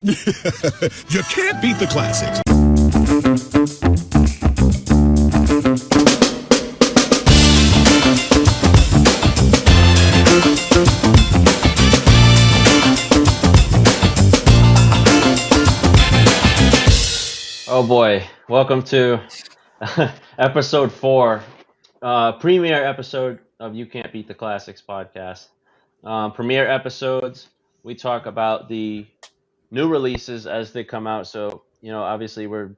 You can't beat the classics. Oh boy, welcome to episode 4, premiere episode of You Can't Beat the Classics podcast. Premiere episodes, we talk about the new releases as they come out. So, obviously we're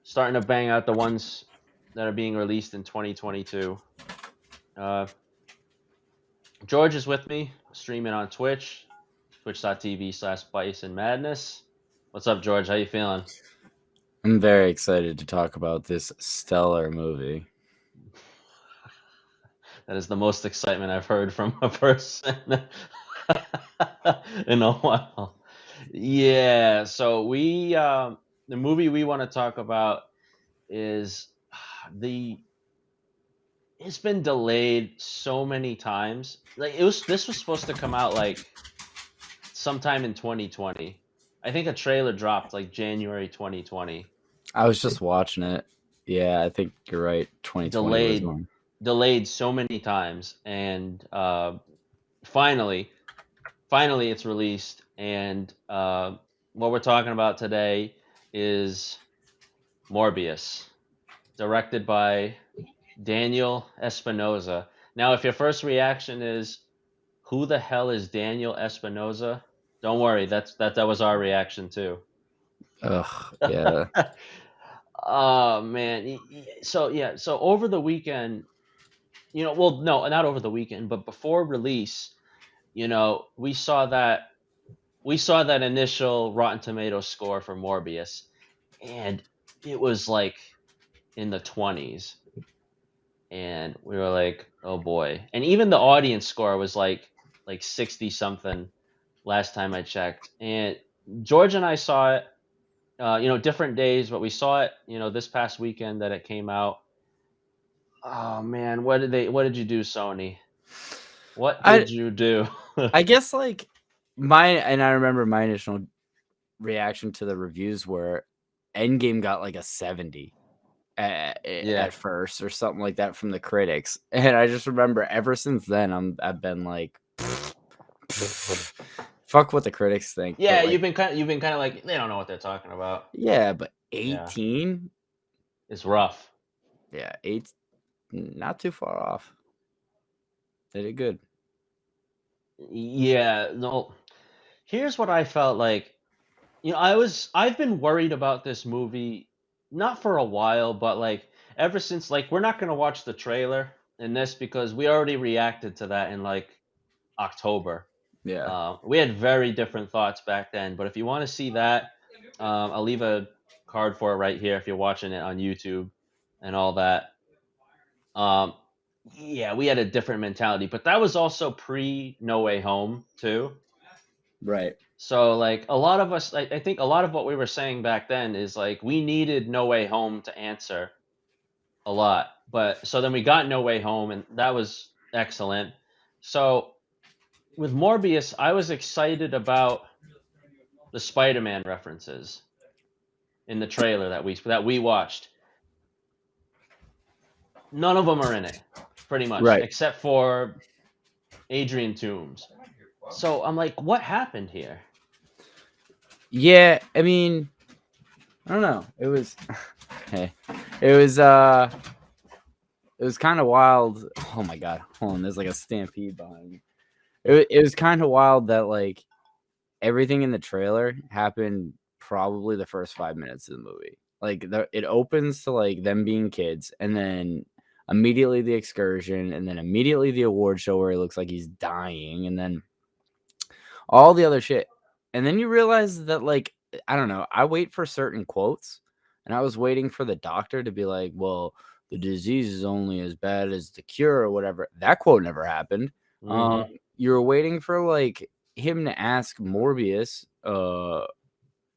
starting to bang out the ones that are being released in 2022. Uh, George is with me, streaming on Twitch, twitch.tv/Bison Madness. What's up, George? How you feeling? I'm very excited to talk about this stellar movie. That is the most excitement I've heard from a person in a while. Yeah, so the movie we want to talk about is the it's been delayed so many times. Like this was supposed to come out like sometime in 2020. I think a trailer dropped like January 2020. I was just watching it. Yeah, I think you're right. 2020 was Delayed one. delayed so many times, and finally it's released. And what we're talking about today is Morbius, directed by Daniel Espinosa. Now, if your first reaction is, who the hell is Daniel Espinosa? Don't worry, that was our reaction too. Ugh, yeah. Oh man. So over the weekend, well, no, not over the weekend, but before release, we saw that initial Rotten Tomatoes score for Morbius, and it was like in the 20s, and we were like, oh boy. And even the audience score was like 60 something last time I checked. And George and I saw it, different days, but we saw it, this past weekend that it came out. Oh man, what did you do, Sony? What I did you do? I guess I remember my initial reaction to the reviews were Endgame got like a 70 Yeah. at first or something like that from the critics. And I just remember ever since then I've been like fuck what the critics think. Yeah, But you've been kind of like, they don't know what they're talking about. yeah, but Yeah. 18? It's rough. Yeah, 8 not too far off. They did good. Yeah, no. Here's what I felt like. I've been worried about this movie not for a while, but like ever since, like, we're not going to watch the trailer in this because we already reacted to that in like October. Yeah. We had very different thoughts back then, but if you want to see that, I'll leave a card for it right here if you're watching it on YouTube and all that. Um, yeah, we had a different mentality, but that was also pre No Way Home too. Right. So like a lot of us, I think a lot of what we were saying back then is like we needed No Way Home to answer a lot. But so then we got No Way Home, and that was excellent. So with Morbius, I was excited about the Spider-Man references in the trailer that we watched. None of them are in it, pretty much, Right. except for Adrian Toomes. So I'm like, what happened here? Yeah, I mean, I don't know. It was hey. It was kind of wild. Oh my god. Hold on, there's like a stampede behind me. It was kind of wild that like everything in the trailer happened probably the first 5 minutes of the movie. Like it opens to like them being kids, and then immediately the excursion, and then immediately the award show where he looks like he's dying, and then all the other shit. And then you realize that, like, I don't know, I wait for certain quotes, and I was waiting for the doctor to be like, well, the disease is only as bad as the cure or whatever. That quote never happened. Mm-hmm. You were waiting for like him to ask Morbius,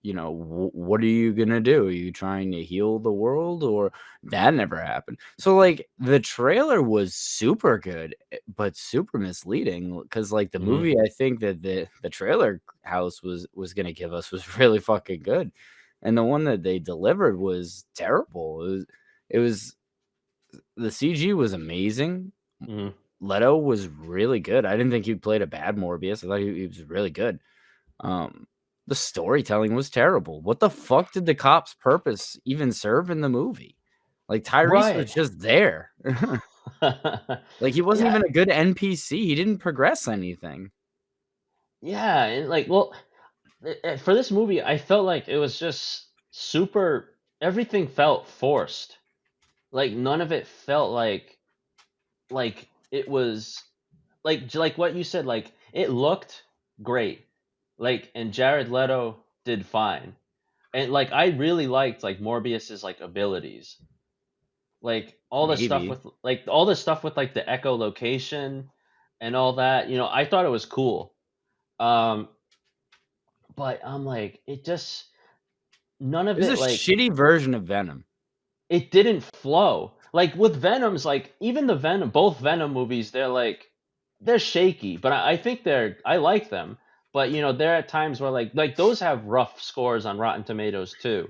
what are you gonna do? Are you trying to heal the world? Or that never happened. So like the trailer was super good, but super misleading, because like the Hmm. movie, I think that the trailer house was gonna give us was really fucking good, and the one that they delivered was terrible. It was the CG was amazing. Hmm. Leto was really good. I didn't think he played a bad Morbius. I thought he was really good. Um, the storytelling was terrible. What the fuck did the cop's purpose even serve in the movie? Like Tyrese was Right. just there. Like he wasn't Yeah. even a good NPC. He didn't progress anything. Yeah. And like, well, for this movie, I felt like it was just super. Everything felt forced. Like none of it felt like it was like what you said. Like it looked great. Like and Jared Leto did fine. And like I really liked like Morbius's like abilities. Like Maybe. all the stuff with like the echolocation and all that. I thought it was cool. Um, but I'm like, it just none It of was a it like shitty version of Venom. it didn't flow. Like with Venom's, like even both Venom movies, they're shaky, but I think I like them. But there are times where like those have rough scores on Rotten Tomatoes too,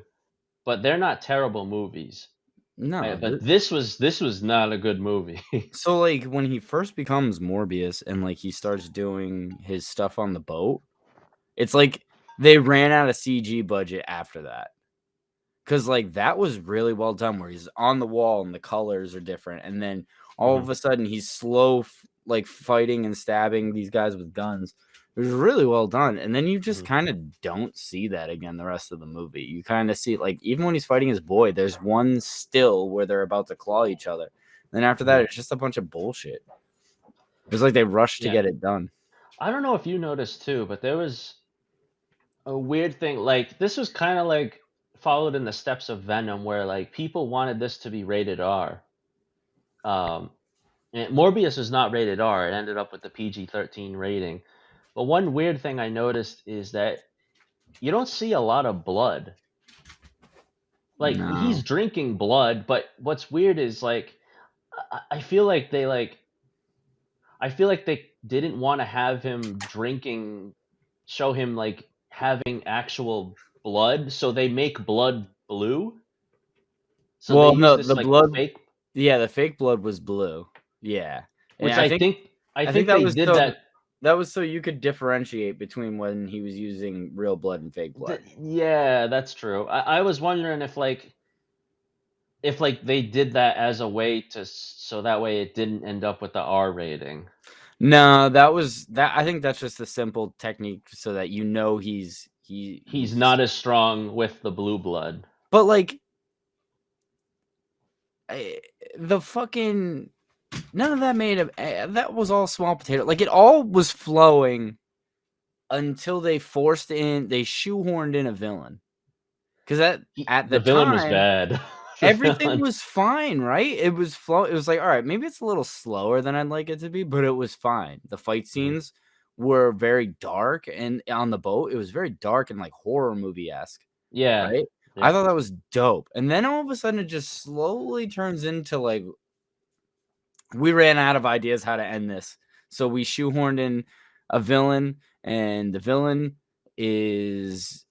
but they're not terrible movies. No. But this was not a good movie. So like when he first becomes Morbius and like he starts doing his stuff on the boat, it's like they ran out of CG budget after that. Cause like that was really well done, where he's on the wall and the colors are different, and then all Hmm. of a sudden he's slow, like fighting and stabbing these guys with guns. It was really well done, and then you just Hmm. kind of don't see that again the rest of the movie. You kind of see like even when he's fighting his boy, there's one still where they're about to claw each other. Then after Hmm. that, it's just a bunch of bullshit. It was like they rushed to Yeah, get it done. I don't know if you noticed too, but there was a weird thing. Like this was kind of like followed in the steps of Venom, where like people wanted this to be rated R. Um, and Morbius was not rated R. It ended up with the PG-13 rating. But one weird thing I noticed is that you don't see a lot of blood. Like No. he's drinking blood, but what's weird is like I feel like they didn't want to have him drinking, show him like having actual blood, so they make blood blue. So they Well, use no, this the like blood. fake, Yeah, the fake blood was blue. Yeah, and which I I think think I I think think that they was did so that. that was so you could differentiate between when he was using real blood and fake blood. Yeah, that's true. I was wondering if they did that as a way so that way it didn't end up with the R rating. No, that was that. I think that's just a simple technique so that He's he's. not as strong with the blue blood. But like eh, the fucking none of that made of that was all small potato. Like it all was flowing until they shoehorned in a villain, because at the The villain was time bad. The everything villain. was fine, right? It was It was like, all right, maybe it's a little slower than I'd like it to be, but it was fine. The fight Mhm. scenes were very dark, and on the boat, it was very dark and like horror movie esque, Yeah. right? I Yeah. thought that was dope. And then all of a sudden, it just slowly turns into like we ran out of ideas how to end this. So we shoehorned in a villain, and the villain is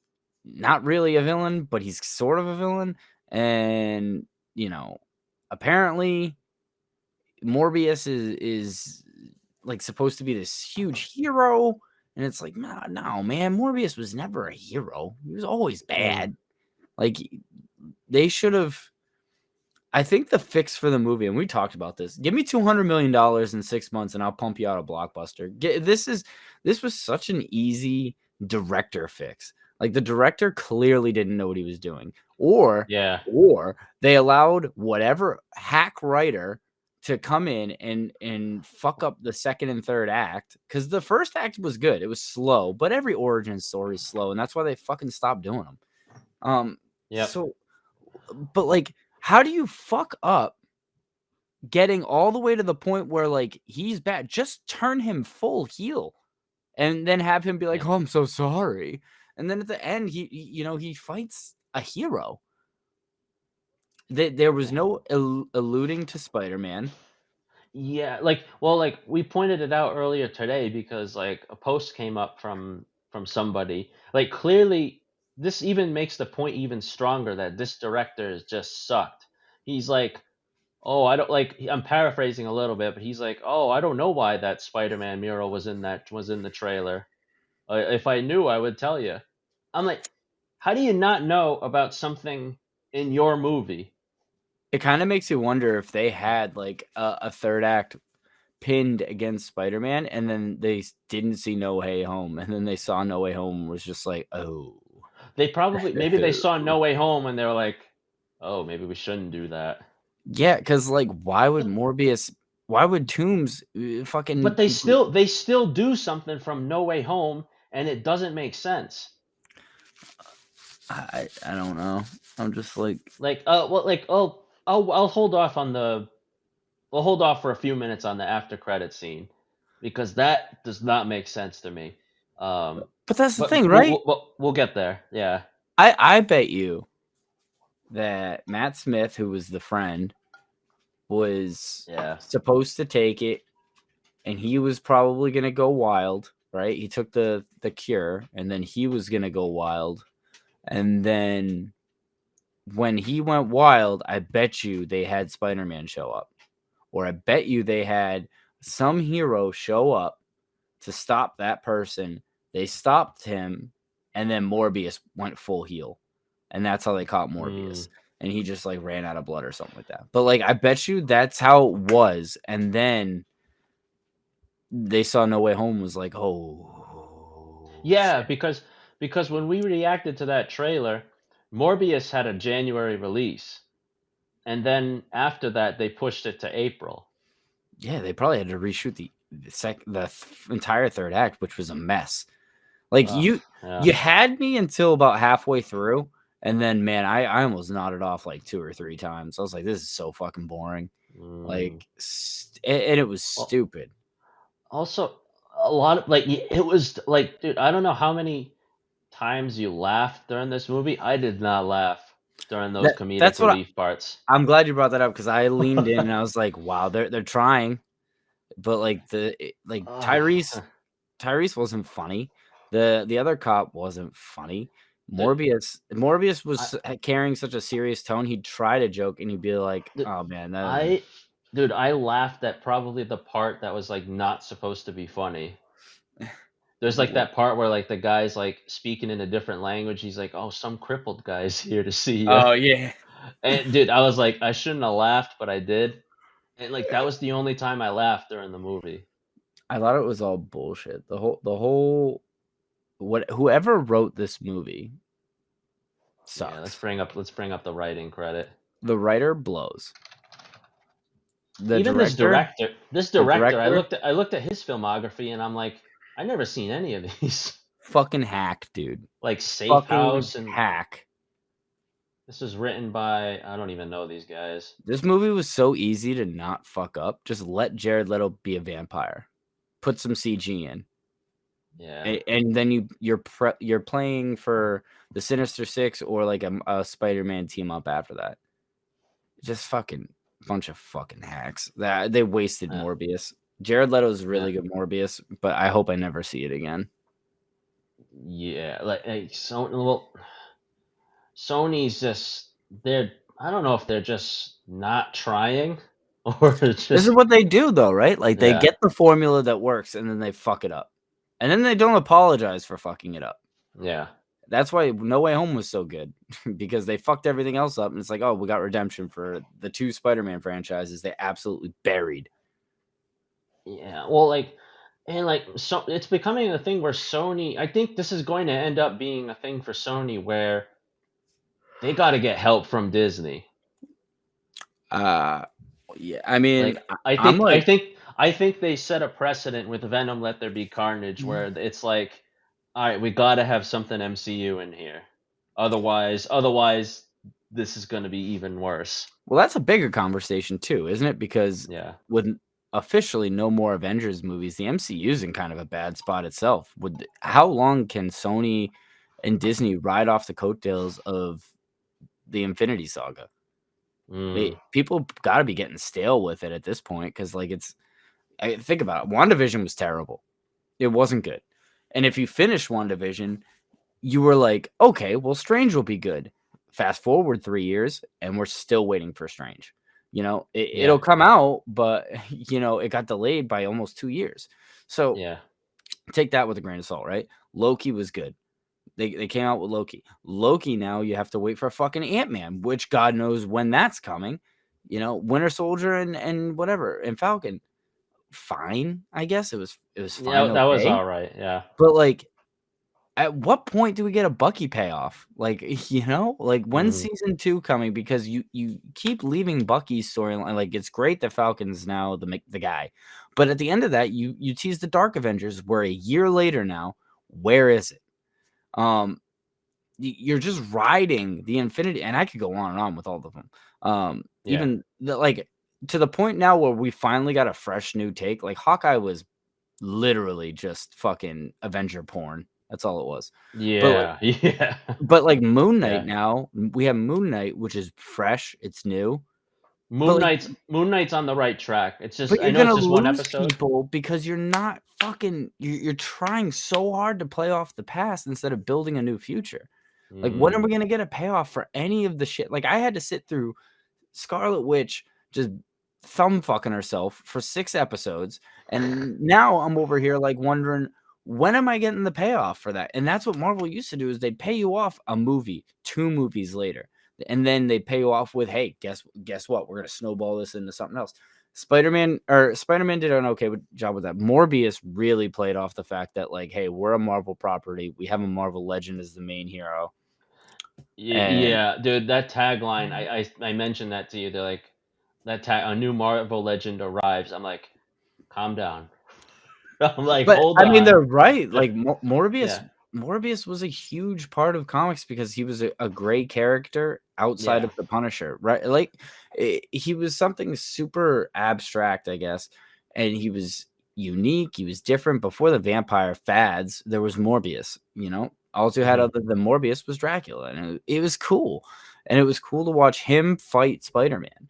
not really a villain, but he's sort of a villain. And, you know, apparently Morbius is like supposed to be this huge hero. And it's like, no, man, Morbius was never a hero. He was always Mhm. bad. Like they should have. I think the fix for the movie, and we talked about this. Give me $200 million in 6 months, and I'll pump you out a blockbuster. This was such an easy director fix. Like the director clearly didn't know what he was doing, or Yeah. or they allowed whatever hack writer to come in and fuck up the second and third act, because the first act was good. It was slow, but every origin story is slow, and that's why they fucking stopped doing them. Um, Yep. so but like, how do you fuck up getting all the way to the point where like he's bad? Just turn him full heel and then have him be like, Yeah. "Oh, I'm so sorry." And then at the end, he fights a hero. There was no alluding to Spider-Man. Yeah, like we pointed it out earlier today because like a post came up from somebody. Like clearly this even makes the point even stronger that this director has just sucked. He's like, "Oh, I don't like I'm paraphrasing a little bit, but he's like, "Oh, I don't know why that Spider-Man mural was in the trailer. If I knew, I would tell you." I'm like, "How do you not know about something in your movie?" It kind of makes you wonder if they had like a third act pinned against Spider-Man, and then they didn't see No Way Home, and then they saw No Way Home and was just like, oh. They probably maybe they saw No Way Home and they were like, "Oh, maybe we shouldn't do that." Yeah, because like, why would Toombs But fucking? they still do something from No Way Home, and it doesn't make sense. I don't know. I'm just like, Like, well, like, I'll hold off on the we'll hold off for a few minutes on the after credit scene because that does not make sense to me. but that's the thing, But right? we'll get there. Yeah, I bet you that Matt Smith, who was the friend, was yeah. supposed to take it, and he was probably gonna go wild, right? He took the cure, and then he was gonna go wild, and then when he went wild, I bet you they had Spider-Man show up, or I bet you they had some hero show up to stop that person. They stopped him, and then Morbius went full heal, and that's how they caught Morbius. Mm. And he just like ran out of blood or something like that. But like, I bet you that's how it was. And then they saw No Way Home, was like, oh Yeah, shit. because when we reacted to that trailer, Morbius had a January release, and then after that they pushed it to April. Yeah, they probably had to reshoot the entire third act, which was a mess. Like Ugh, you yeah. had me until about halfway through, and then man, I almost nodded off like 2 or 3 times. I was like, this is so fucking boring. Mm. Like, and it was Well, stupid. also a lot of like it was like, dude, I don't know how many times you laughed during this movie. I did not laugh during those comedic That's what relief parts. I'm glad you brought that up, because I leaned in and I was like, wow, they're trying, but like like Ugh. Tyrese wasn't funny. The other cop wasn't funny. Dude, Morbius I, was carrying such a serious tone. He'd try to joke and he'd be like, dude, "Oh man, that isn't." I, dude, I laughed at probably the part that was like not supposed to be funny. There's like that part where like the guy's like speaking in a different language. He's like, "Oh, some crippled guy's here to see you." Oh yeah. And dude, I was like, I shouldn't have laughed, but I did. And like that was the only time I laughed during the movie. I thought it was all bullshit. The whole whoever wrote this movie Yeah, sucks. let's bring up the writing credit. The writer blows. The Even director, this the director, director, I looked at his filmography and I'm like, I never seen any of these. fucking hack, dude. Like Safe Fucking House, and hack. this was written by I don't even know these guys. This movie was so easy to not fuck up. Just let Jared Leto be a vampire. Put some CG in. Yeah. And then you're playing for the Sinister Six, or like a Spider-Man team up after that. Just fucking bunch of fucking hacks. That they wasted Yeah. Morbius. Jared Leto's Yeah. really good Morbius, but I hope I never see it again. Yeah, like Sony's just they're I don't know if they're just not trying or This is just what they do though, right? Like, they yeah. get the formula that works and then they fuck it up. And then they don't apologize for fucking it up. Yeah. That's why No Way Home was so good, because they fucked everything else up, and it's like, oh, we got redemption for the 2 Spider-Man franchises they absolutely buried. Yeah. Well, like and like so it's becoming a thing where Sony I think this is going to end up being a thing for Sony where they got to get help from Disney. Uh, yeah, I mean, Like I'm like, I think they set a precedent with Venom Let There Be Carnage where it's like, all right, we got to have something MCU in here. Otherwise this is going to be even worse. well, that's a bigger conversation too, isn't it? Because Yeah. with officially no more Avengers movies, the MCU's in kind of a bad spot itself. How long can Sony and Disney ride off the coattails of the Infinity Saga. People got to be getting stale with it at this point because, like, think about it. WandaVision was terrible. It wasn't good. And if you finish WandaVision, you were like, okay, well, Strange will be good. Fast forward 3 years, and we're still waiting for Strange. Yeah. It'll come out, but it got delayed by almost 2 years. So Yeah. take that with a grain of salt, right? Loki was good. They came out with Loki. Loki, now you have to wait for fucking Ant-Man, which God knows when that's coming. Winter Soldier and whatever, and Falcon. Fine, I guess it was fine, Yeah, that was okay. all right. Yeah. But, like, at what point do we get a Bucky payoff? Like, like, when's season 2 coming? Because you keep leaving Bucky's storyline. Like, it's great that Falcon's now the guy, but at the end of that, you tease the Dark Avengers. We're a year later now. Where is it? You're just riding the Infinity, and I could go on and on with all of them. Yeah. Even to the point now where we finally got a fresh new take. Like, Hawkeye was literally just fucking Avenger porn. That's all it was. Yeah. Yeah. But like Moon Knight, Yeah. now we have Moon Knight, which is fresh. It's new. But Moon Knight's on the right track. It's just I you're know it's gonna just one lose episode. people because you're not fucking. You're trying so hard to play off the past instead of building a new future. Like, when are we gonna get a payoff for any of the shit? Like, I had to sit through Scarlet Witch just thumb fucking herself for 6 episodes, and now I'm over here, like, wondering, when am I getting the payoff for that? And that's what Marvel used to do, is they'd pay you off a movie, 2 movies later, and then they pay you off with, "Hey, guess what? We're gonna snowball this into something else." Spider-Man did an okay job with that. Morbius really played off the fact that, like, "Hey, we're a Marvel property. We have a Marvel legend as the main hero." And Yeah, dude, that tagline, I mentioned that to you. They're like, a new Marvel legend arrives. I'm like, calm down. I'm like, But, hold I mean, on. they're right. Like, Morbius Yeah. Morbius was a huge part of comics because he was a great character outside Yeah. of the Punisher, right? Like, he was something super abstract, I guess, and he was unique, he was different. Before the vampire fads, there was Morbius, All you had Hmm. other than Morbius was Dracula, and it was cool, and it was cool to watch him fight Spider-Man.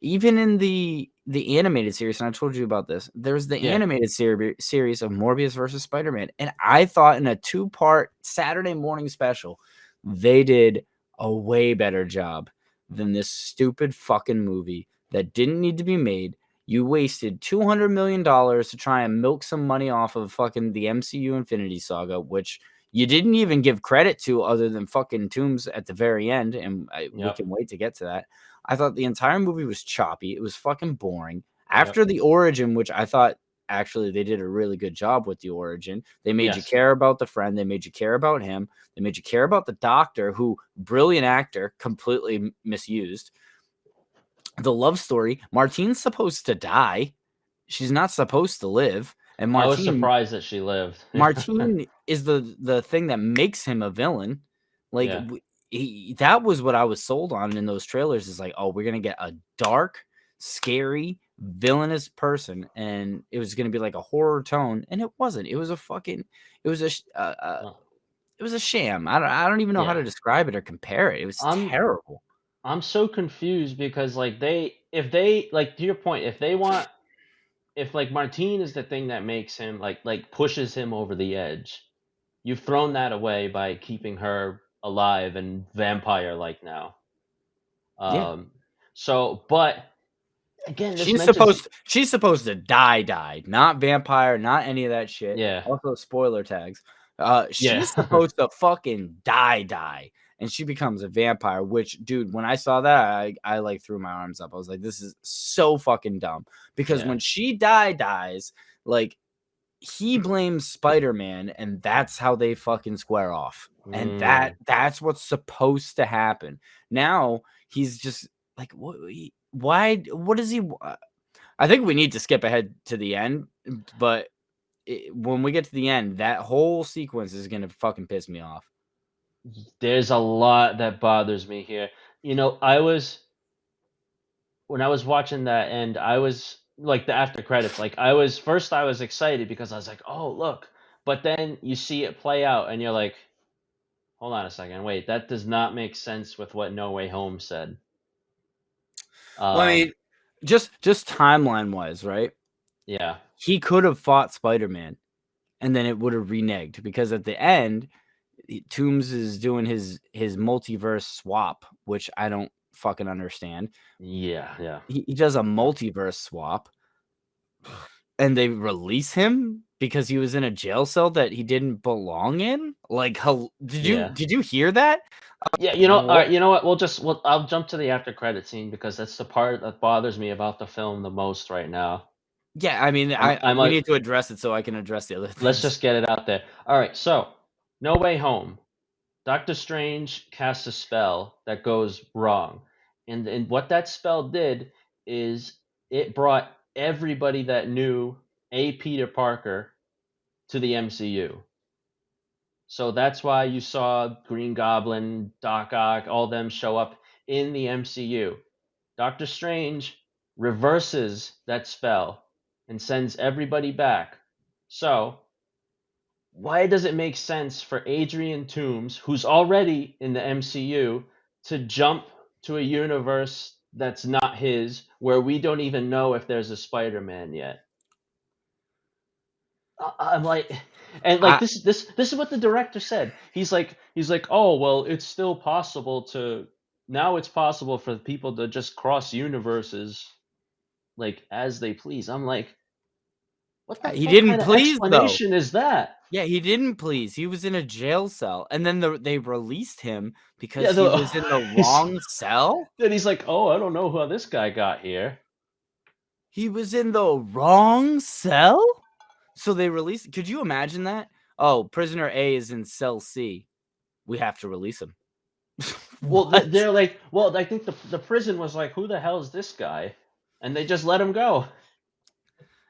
Even in the animated series, and I told you about this, there's the Yeah. animated series of Morbius versus Spider-Man, and I thought in a 2-part Saturday morning special, they did a way better job than this stupid fucking movie that didn't need to be made. You wasted $200 million to try and milk some money off of fucking the MCU Infinity Saga, which you didn't even give credit to other than fucking Toombs at the very end, and we Yep. can wait to get to that. I thought the entire movie was choppy. It was fucking boring. Yep. After the origin, which I thought actually they did a really good job with the origin, they made you Yes. care about the friend. They made you care about him. They made you care about the doctor, who, brilliant actor, completely misused. The love story, Martine's supposed to die. She's not supposed to live. And I was surprised that she lived. Martine is the thing that makes him a villain. Like, Yeah. that was what I was sold on in those trailers, is like, oh, we're gonna get a dark, scary, villainous person, and it was gonna be like a horror tone, and it wasn't. It was a fucking, it was a, Well, it was a sham. I don't even know how yeah. to describe it or compare it. It was I'm terrible. I'm so confused because like if they like to your point, if like Martine is the thing that makes him like pushes him over the edge, you've thrown that away by keeping her alive and vampire like now. Yeah. Um but again, this She's mentions supposed she's supposed to die, not vampire, not any of that shit. yeah. Also, spoiler tags. Yeah. She's supposed to fucking die, and she becomes a vampire. Which, dude, when I saw that, I like threw my arms up. I was like, this is so fucking dumb. Because Yeah. when she dies, like, he blames Spider-Man, and that's how they fucking square off. And Mm, that's what's supposed to happen. Now he's just like, why? What is he? I think we need to skip ahead to the end, but when we get to the end, that whole sequence is gonna fucking piss me off. there's a lot that bothers me here. You know, I was when I was watching that end, I was like the after credits, like I was excited because I was like, "Oh, look." But then you see it play out and you're like, hold on a second. Wait, that does not make sense with what No Way Home said. Well, I mean, just timeline wise, right? Yeah. He could have fought Spider-Man, and then it would have reneged because at the end, Toombs is doing his multiverse swap, which I don't fucking understand. Yeah. He does a multiverse swap, and they release him because he was in a jail cell that he didn't belong in. Like, did you hear that? Yeah, all right, you know what? I'll jump to the after credit scene because that's the part that bothers me about the film the most right now. Yeah, I mean, I'm we like, need to address it so I can address the other things. let's just get it out there. All right, so No Way Home. Doctor Strange casts a spell that goes wrong. And what that spell did is it brought everybody that knew a Peter Parker to the MCU. So that's why you saw Green Goblin, Doc Ock, all them show up in the MCU. Doctor Strange reverses that spell and sends everybody back. So, why does it make sense for Adrian Toombs, who's already in the MCU, to jump to a universe that's not his, where we don't even know if there's a Spider-Man yet? I'm like, and like this is what the director said. He's like, oh well, it's still possible to now. It's possible for people to just cross universes like as they please. I'm like, what the He fuck didn't kind of please though. explanation is that? Yeah, he didn't please. He was in a jail cell, and then they released him because Yeah, he was in the wrong cell. then he's like, oh, I don't know how this guy got here. He was in the wrong cell, so they released. Could you imagine that? Oh, prisoner A is in cell C. We have to release him. Well, they're like, well, I think the prison was like, who the hell is this guy? And they just let him go.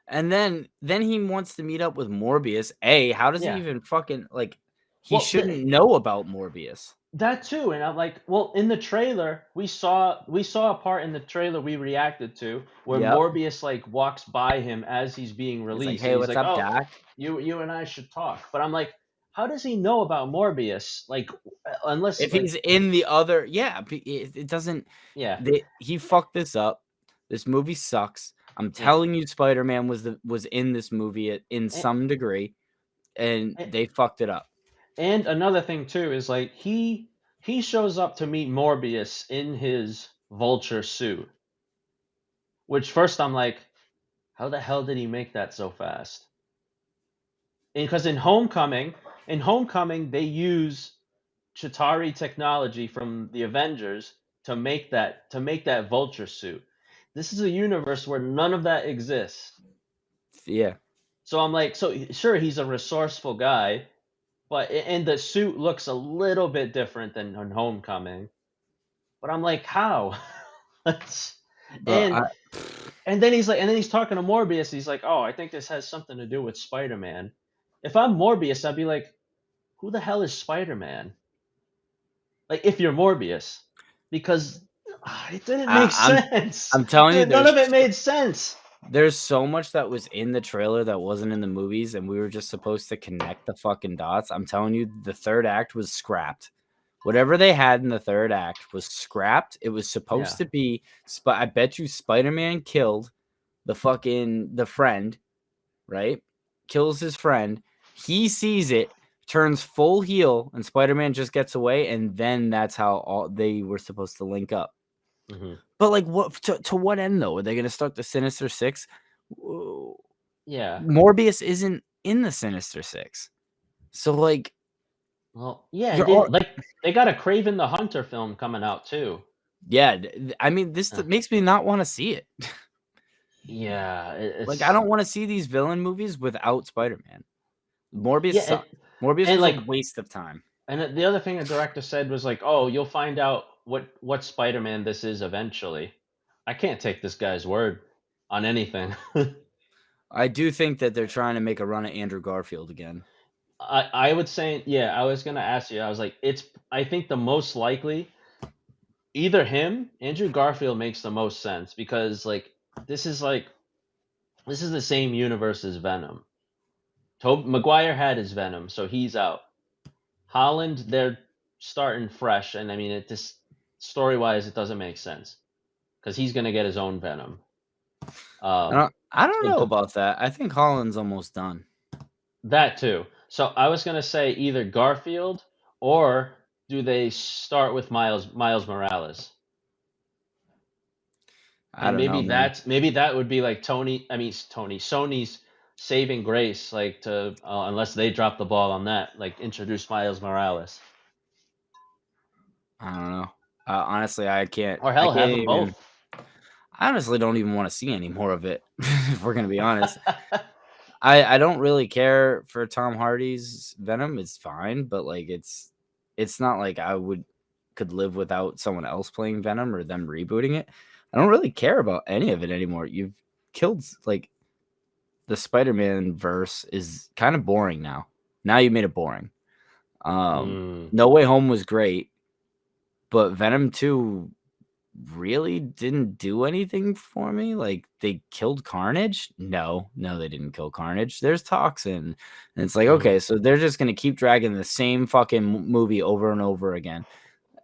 And then he wants to meet up with Morbius. How does he Yeah. even fucking like? He Well, shouldn't know about Morbius. that too, and I'm like, well, in the trailer, we saw a part in the trailer we reacted to where Yep. Morbius like walks by him as he's being He's released. like, hey, and he's what's like, up, oh, Doc? you and I should talk. But I'm like, how does he know about Morbius? Like, unless If like, he's in the other, yeah, it doesn't. yeah, He fucked this up. This movie sucks. I'm yeah. telling you, Spider-Man was in this movie in And, some degree, and and, they fucked it up. and another thing too is like he shows up to meet Morbius in his vulture suit. Which first I'm like, how the hell did he make that so fast? Because in Homecoming they use Chitauri technology from the Avengers to make that vulture suit. This is a universe where none of that exists. Yeah. So I'm like, so sure he's a resourceful guy, but and the suit looks a little bit different than in Homecoming. But I'm like, how? Bro, and and then he's talking to Morbius. He's like, oh, I think this has something to do with Spider-Man. If I'm Morbius, I'd be like, who the hell is Spider-Man? Like, if you're Morbius, because it didn't make sense. I'm telling you, None of it made sense. There's so much that was in the trailer that wasn't in the movies, and we were just supposed to connect the fucking dots. I'm telling you, the third act was scrapped. Whatever they had in the third act was scrapped. It was supposed to be. I bet you Spider-Man killed the friend, right? Kills his friend. He sees it, turns full heel, and Spider-Man just gets away. And then that's how they were supposed to link up. Mm-hmm. But like, what to what end though? Are they going to start the Sinister Six? Yeah. Morbius isn't in the Sinister Six, so like, well, yeah, like they got a Kraven the Hunter film coming out too. Yeah, I mean, this makes me not want to see it. Yeah, like I don't want to see these villain movies without Spider-Man. Morbius sucked. Morbius was like a waste of time. And the other thing the director said was like, "Oh, you'll find out what Spider-Man this is eventually." I can't take this guy's word on anything. I do think that they're trying to make a run at Andrew Garfield again. I would say, yeah, I was gonna ask you. I was like, I think the most likely either him, Andrew Garfield makes the most sense because this is the same universe as Venom. Maguire had his Venom, so he's out. Holland, they're starting fresh, and I mean, it just story wise, it doesn't make sense because he's gonna get his own Venom. I don't So know about that. I think Holland's almost done. that too. So I was gonna say either Garfield or do they start with Miles Morales? I And don't know, man. maybe that would be like Sony's saving grace, like to unless they drop the ball on that, like introduce Miles Morales, I don't know. Honestly, I can't. or I hell, have can't them even. both. I honestly don't even want to see any more of it. If we're gonna be honest, I don't really care for Tom Hardy's Venom. It's fine, but like it's not like I could live without someone else playing Venom or them rebooting it. I don't really care about any of it anymore. You've killed like the Spider-Man verse is kind of boring now. Now you made it boring. Mm, No Way Home was great, but Venom 2 really didn't do anything for me. Like they killed Carnage. No, they didn't kill Carnage. There's Toxin. And it's like, hmm okay, so they're just gonna keep dragging the same fucking movie over and over again.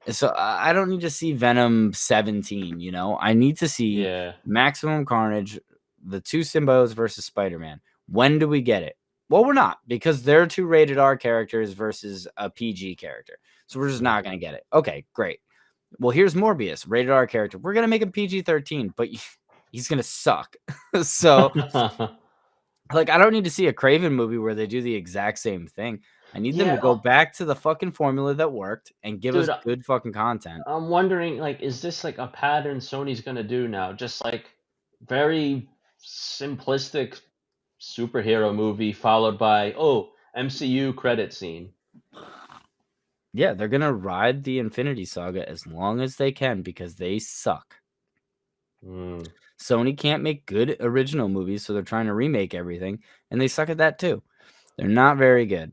So I don't need to see Venom 17, you know? I need to see Yeah. Maximum Carnage, the two symbiotes versus Spider-Man. When do we get it? Well, we're not, because they're two rated R characters versus a PG character. So we're just Mm. not gonna get it. Okay, great. Well, here's Morbius, rated R character. We're gonna make him PG-13, but he's gonna suck. So like, I don't need to see a Craven movie where they do the exact same thing. I need them to Yeah, go back to the fucking formula that worked and give us dude, good fucking content. I'm wondering, like, is this like a pattern Sony's gonna do now? Just like very simplistic superhero movie followed by MCU credit scene. Yeah, they're gonna ride the Infinity Saga as long as they can because they suck. Mm, Sony can't make good original movies, so they're trying to remake everything, and they suck at that too. They're not very good.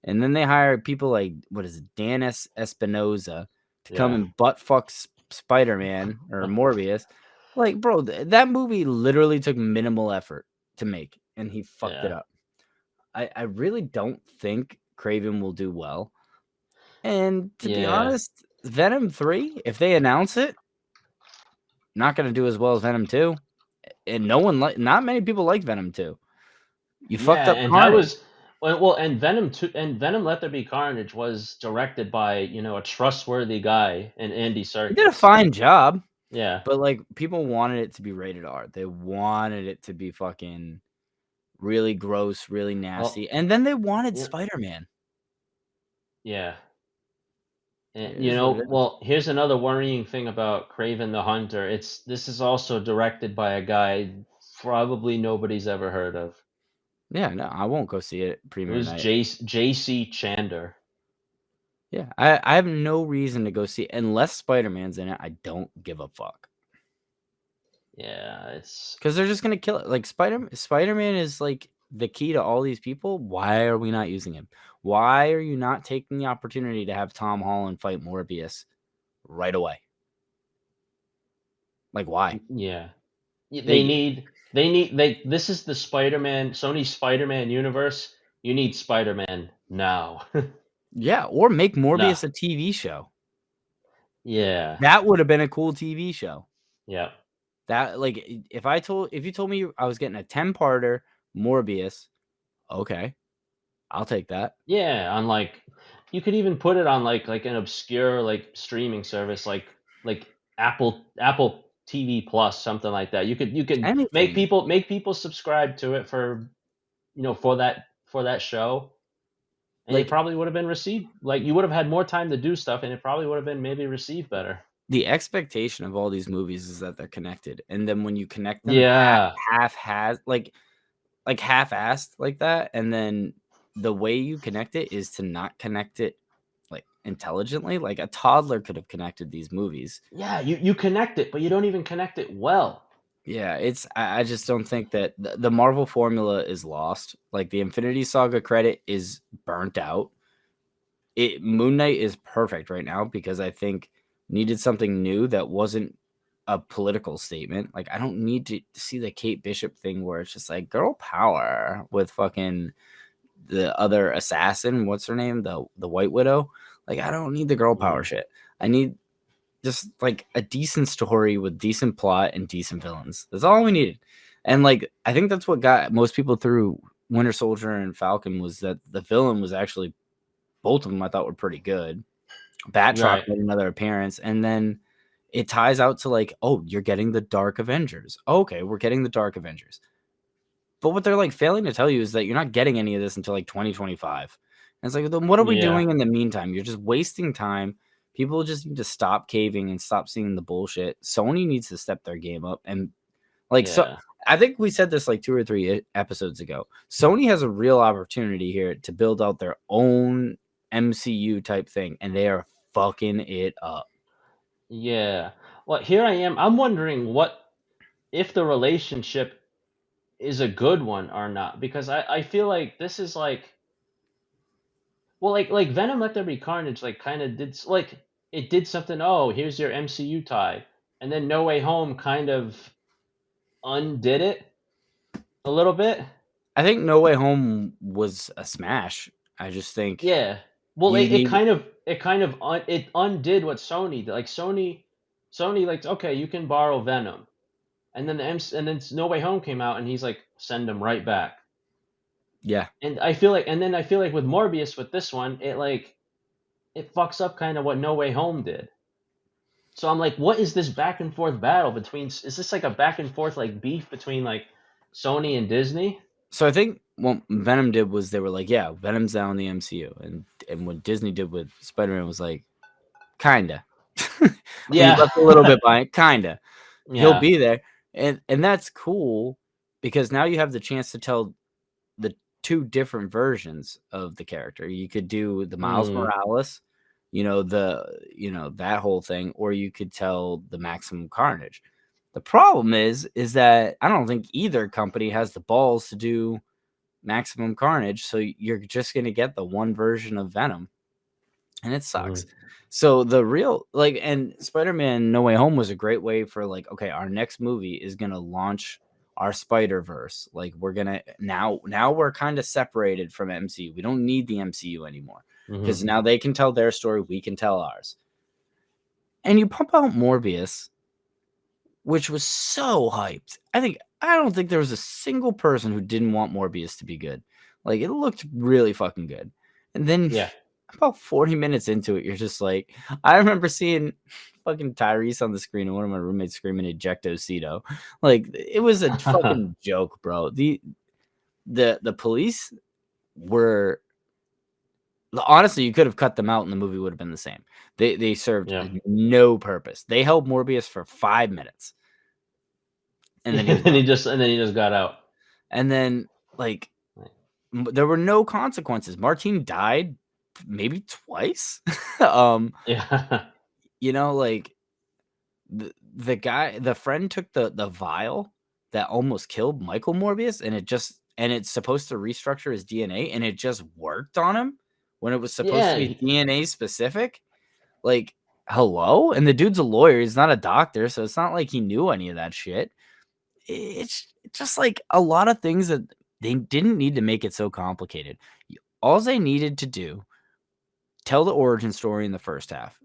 And then they hire people like what is it, Dan Espinoza to come yeah. and butt fuck Spider-Man or Morbius. Like, bro, that movie literally took minimal effort to make, and he fucked it Yeah. up. I really don't think Craven will do well. And to be Yeah. honest, Venom 3, if they announce it, not gonna do as well as Venom 2. And not many people like Venom 2. You fucked Yeah, up and that Carnage. was and Venom Let There Be Carnage was directed by, a trustworthy guy in Andy He did a Serkis. fine job, Yeah. but like people wanted it to be rated R. They wanted it to be fucking really gross, really Well, nasty. And then they wanted yeah. Spider-Man. Yeah. It And is what it is. well, here's another worrying thing about Craven the Hunter. This is also directed by a guy probably nobody's ever heard of. Yeah, no, I won't go see it It premiere was night. J.C. Chander. Yeah, I have no reason to go see unless Spider-Man's in it. I don't give a fuck. Yeah, it's Because they're just gonna kill it. Like Spider-Man is like the key to all these people. Why are we not using him? Why are you not taking the opportunity to have Tom Holland fight Morbius right away? Like why? yeah. Like This is the Sony Spider-Man universe. You need Spider-Man now. yeah, or make No. Morbius a TV show. Yeah. That would have been a cool TV show. Yeah. That like if you told me I was getting a 10-parter Morbius, okay, I'll take that. Yeah, on like you could even put it on like an obscure like streaming service like Apple TV Plus, something like that. You could Anything. make people subscribe to it for for that show, and it Like probably would have been received, like you would have had more time to do stuff, and it probably would have been maybe received better. the expectation of all these movies is that they're connected, and then when you connect them Yeah. half has like half-assed like that, and then the way you connect it is to not connect it like intelligently. Like a toddler could have connected these movies. Yeah, you connect it, but you don't even connect it well. Yeah, I just don't think that the Marvel formula is lost. Like the Infinity Saga credit is burnt out. Moon Knight is perfect right now because I think needed something new that wasn't a political statement. Like I don't need to see the Kate Bishop thing where it's just like girl power with fucking the other assassin. What's her name? The White Widow. Like, I don't need the girl power shit. I need just like a decent story with decent plot and decent villains. That's all we needed. And like, I think that's what got most people through Winter Soldier and Falcon, was that the villain was actually, both of them I thought were pretty good. Batroc Right. made another appearance, and then it ties out to like, oh, you're getting the Dark Avengers. Okay, we're getting the Dark Avengers. But what they're like failing to tell you is that you're not getting any of this until like 2025. And it's like, then what are we Yeah. doing in the meantime? You're just wasting time. People just need to stop caving and stop seeing the bullshit. Sony needs to step their game up. And like, so Yeah. I think we said this like 2 or 3 episodes ago. Sony has a real opportunity here to build out their own MCU type thing, and they are fucking it up. Yeah. Well, here I am. I'm wondering what if the relationship is a good one or not, because I feel like this is like, well, like Venom Let There Be Carnage, like kind of did like it did something. Oh, here's your MCU tie, and then No Way Home kind of undid it a little bit. I think No Way Home was a smash. I just think Yeah. Well, you it need. kind of it undid what Sony did. Like Sony like, okay, you can borrow Venom, and then and then No Way Home came out, and he's like, send him right back. Yeah. And I feel like, with Morbius, with this one, it fucks up kind of what No Way Home did. So I'm like, what is this back and forth battle between? Is this like a back and forth like beef between like Sony and Disney? So I think what Venom did was they were like, yeah, Venom's now in the MCU, and what Disney did with Spider-Man was like, kinda. We Yeah. left a little bit behind, kinda. He'll Yeah. be there, and that's cool because now you have the chance to tell the two different versions of the character. You could do the Miles Mm. Morales, that whole thing, or you could tell the Maximum Carnage. The problem is that I don't think either company has the balls to do Maximum Carnage, so you're just gonna get the one version of Venom, and it sucks. Mm-hmm. So the real and Spider-Man No Way Home was a great way for like, okay, our next movie is gonna launch our Spider-Verse. Like we're gonna now we're kind of separated from MCU. We don't need the MCU anymore because Mm-hmm. now they can tell their story, we can tell ours. And you pump out Morbius, which was so hyped. I don't think there was a single person who didn't want Morbius to be good. Like it looked really fucking good. And then Yeah. about 40 minutes into it, you're just like, I remember seeing fucking Tyrese on the screen and one of my roommates screaming Ejectocito. Like it was a fucking joke, bro. The police were, honestly, you could have cut them out and the movie would have been the same. They served Yeah. no purpose. They held Morbius for 5 minutes. And then he was and gone. he just got out. And then like there were no consequences. Martine died maybe twice. Yeah. Like the friend took the vial that almost killed Michael Morbius, and it's supposed to restructure his DNA, and it just worked on him when it was supposed to Yeah. be DNA specific. Like, hello? And the dude's a lawyer, he's not a doctor, so it's not like he knew any of that shit. It's just like a lot of things that they didn't need to make it so complicated. All they needed to do, tell the origin story in the first half.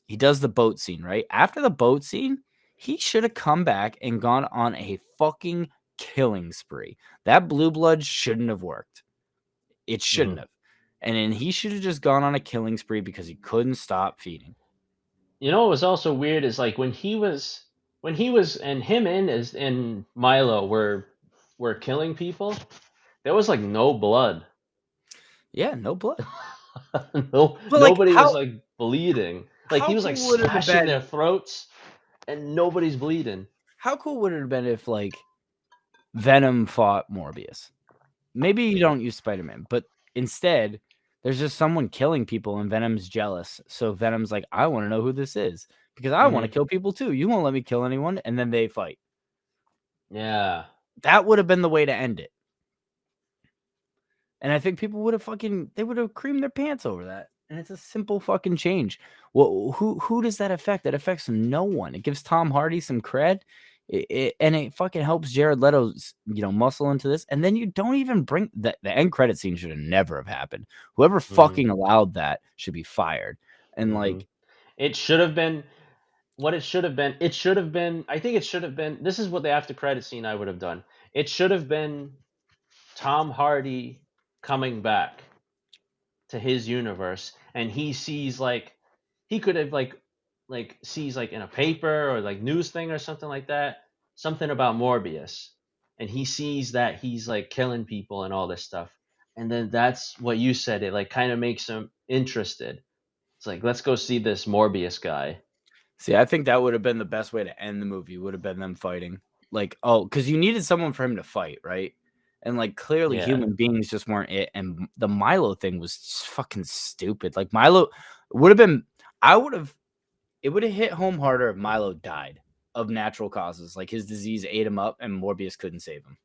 He does the boat scene, right? After the boat scene, he should have come back and gone on a fucking killing spree. That blue blood shouldn't have worked. It shouldn't have. And then he should have just gone on a killing spree because he couldn't stop feeding. You know what was also weird is like when he was and him and Milo were killing people, there was like no blood. Yeah, no blood. No, But like, nobody was like bleeding. Like he how was like cool would it have slashing been? their throats, and nobody's bleeding. How cool would it have been if like Venom fought Morbius? Maybe you don't use Spider-Man, but instead there's just someone killing people and Venom's jealous. So Venom's like, I want to know who this is because I want to kill people too. You won't let me kill anyone. And then they fight. Yeah. That would have been the way to end it. And I think people would have creamed their pants over that. And it's a simple fucking change. Well, who does that affect? That affects no one. It gives Tom Hardy some cred. And it fucking helps Jared Leto's muscle into this. And then you don't even bring the end credit scene should have never have happened. Whoever fucking allowed that should be fired. And Hmm. like, It should have been what it should have been. It should have been. I think it should have been. This is what the after credit scene I would have done. It should have been Tom Hardy coming back to his universe, and he sees like he could have like sees like in a paper or like news thing or something like that, something about Morbius, and he sees that he's like killing people and all this stuff, and then that's what you said. It like kind of makes him interested. It's like let's go see this Morbius guy. see, I think that would have been the best way to end the movie. Would have been them fighting. Like, oh, because you needed someone for him to fight, right? And like, clearly, Yeah, human beings just weren't it. And the Milo thing was just fucking stupid. Like, Milo would have been. I would have. It would have hit home harder if Milo died of natural causes, like his disease ate him up, and Morbius couldn't save him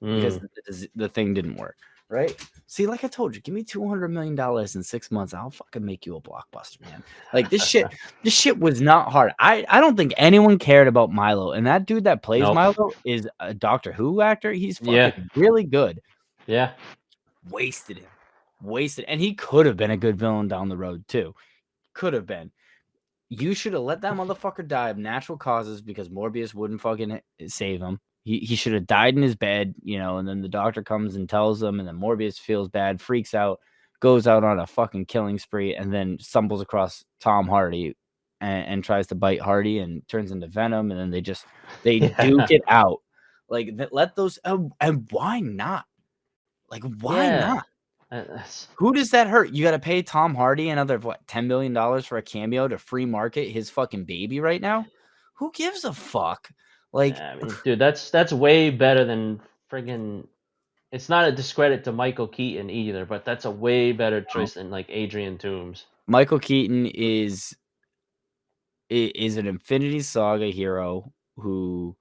because mm. the thing didn't work. Right? See, like I told you, give me $200 million in 6 months. I'll fucking make you a blockbuster, man. Like this shit was not hard. I don't think anyone cared about Milo. And that dude that plays Nope. Milo is a Doctor Who actor. He's Yeah, fucking really good. yeah, Wasted him. Wasted. And he could have been a good villain down the road, too. Could have been. You should have let that motherfucker die of natural causes because Morbius wouldn't fucking save him. He should have died in his bed, you know, and then the doctor comes and tells him, and then Morbius feels bad, freaks out, goes out on a fucking killing spree, and then stumbles across Tom Hardy and tries to bite Hardy and turns into Venom, and then they duke yeah, it out. Like, let those, and why not? Like, why yeah. not? That's- Who does that hurt? You got to pay Tom Hardy another what $10 million for a cameo to free market his fucking baby right now? Who gives a fuck? Like, I mean, dude, that's way better than friggin'. It's not a discredit to Michael Keaton either, but that's a way better no. choice than like Adrian Toomes. Michael Keaton is an Infinity Saga hero who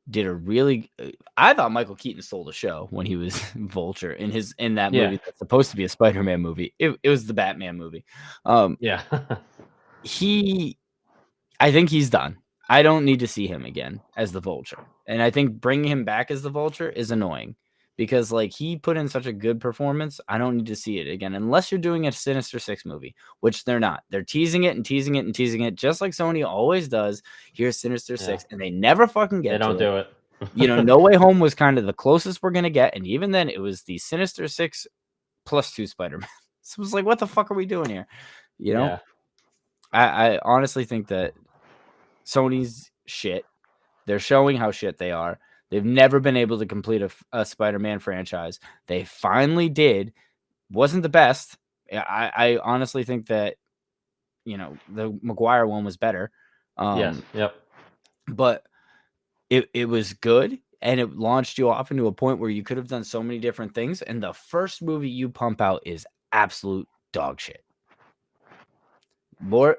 did a really. I thought Michael Keaton stole the show when he was Vulture in that Yeah, movie that's supposed to be a Spider-Man movie. It was the Batman movie. Um, yeah, he I think he's done. I don't need to see him again as the Vulture. And I think bringing him back as the Vulture is annoying because like he put in such a good performance. I don't need to see it again unless you're doing a Sinister Six movie, which they're not. They're teasing it and teasing it and teasing it, just like Sony always does. Here's Sinister yeah. Six, and they never fucking They get don't to it. do it. You know, No Way Home was kind of the closest we're gonna get, and even then, it was the Sinister Six plus 2 Spider-Man. So it was like, what the fuck are we doing here? You know, Yeah, I honestly think that Sony's shit. They're showing how shit they are. They've never been able to complete a Spider-Man franchise. They finally did. Wasn't the best. I honestly think that the Maguire one was better. yes, yep, But it was good and it launched you off into a point where you could have done so many different things. And the first movie you pump out is absolute dog shit.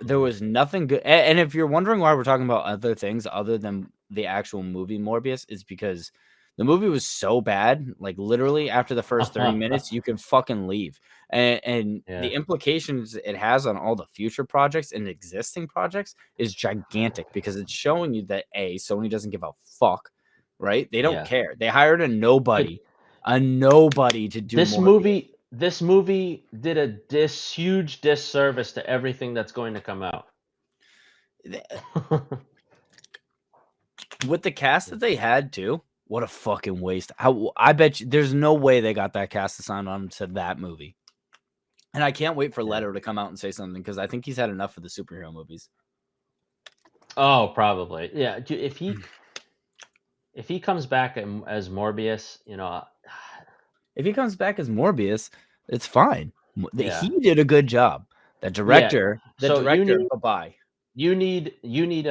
There was nothing good. And if you're wondering why we're talking about other things other than the actual movie Morbius, is because the movie was so bad. Like literally after the first 30 minutes, you can fucking leave. And yeah. the implications it has on all the future projects and existing projects is gigantic because it's showing you that Sony doesn't give a fuck, right? They don't Yeah. care. They hired Dude, a nobody to do Morbius. this movie did a huge disservice to everything that's going to come out. With the cast that they had too, what a fucking waste. I bet you there's no way they got that cast to sign on to that movie. And I can't wait for Yeah. Leto to come out and say something because I think he's had enough of the superhero movies. Oh, probably. Yeah, dude, if he comes back as Morbius, If he comes back as Morbius, it's fine. yeah, He did a good job. yeah. The So director, bye-bye. you need you need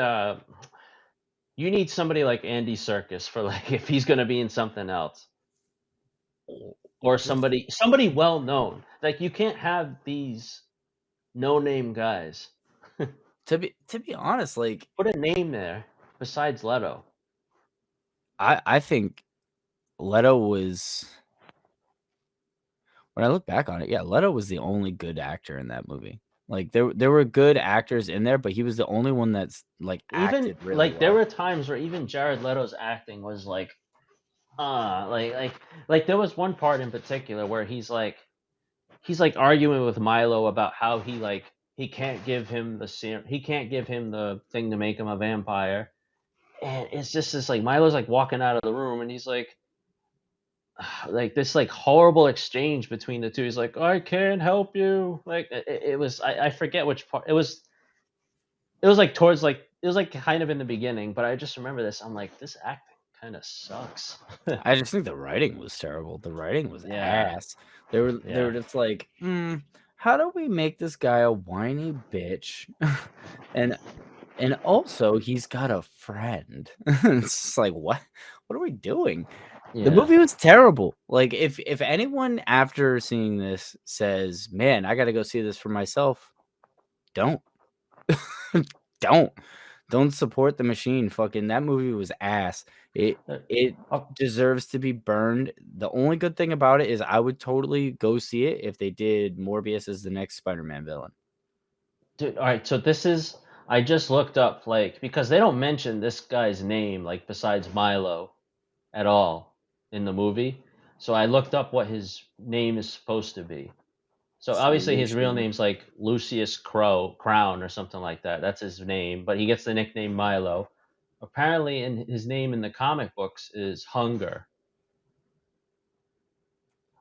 somebody like Andy Serkis for like if he's gonna be in something else, or somebody well known. Like you can't have these no name guys. To be honest, like Put a name there besides Leto. I think Leto was, when I look back on it, yeah, Leto was the only good actor in that movie. Like there were good actors in there, but he was the only one that's like Even acted really like there well. were times where even Jared Leto's acting was like like there was one part in particular where he's like arguing with Milo about how he like he can't give him the serum. He can't give him the thing to make him a vampire. And it's just this like Milo's like walking out of the room, and he's like this like horrible exchange between the two. He's like, "I can't help you." Like it was. I forget which part. It was. It was like towards like it was like kind of in the beginning, but I just remember this. I'm like, this acting kind of sucks. I just think the writing was terrible. The writing was Yeah, ass. They were yeah. just like, how do we make this guy a whiny bitch? and and also he's got a friend. It's just like what? What are we doing? The Yeah. movie was terrible. Like if anyone after seeing this says, "Man, I got to go see this for myself," don't. don't. Don't support the machine. Fucking that movie was ass. It Uh, it oh, deserves to be burned. The only good thing about it is I would totally go see it if they did Morbius as the next Spider-Man villain. dude, all right. So this is. I just looked up like because they don't mention this guy's name like besides Milo at all in the movie. So I looked up what his name is supposed to be. So obviously his real Solution. name's like Lucius Crown or something like that. That's his name, but he gets the nickname Milo. Apparently, in his name in the comic books is Hunger,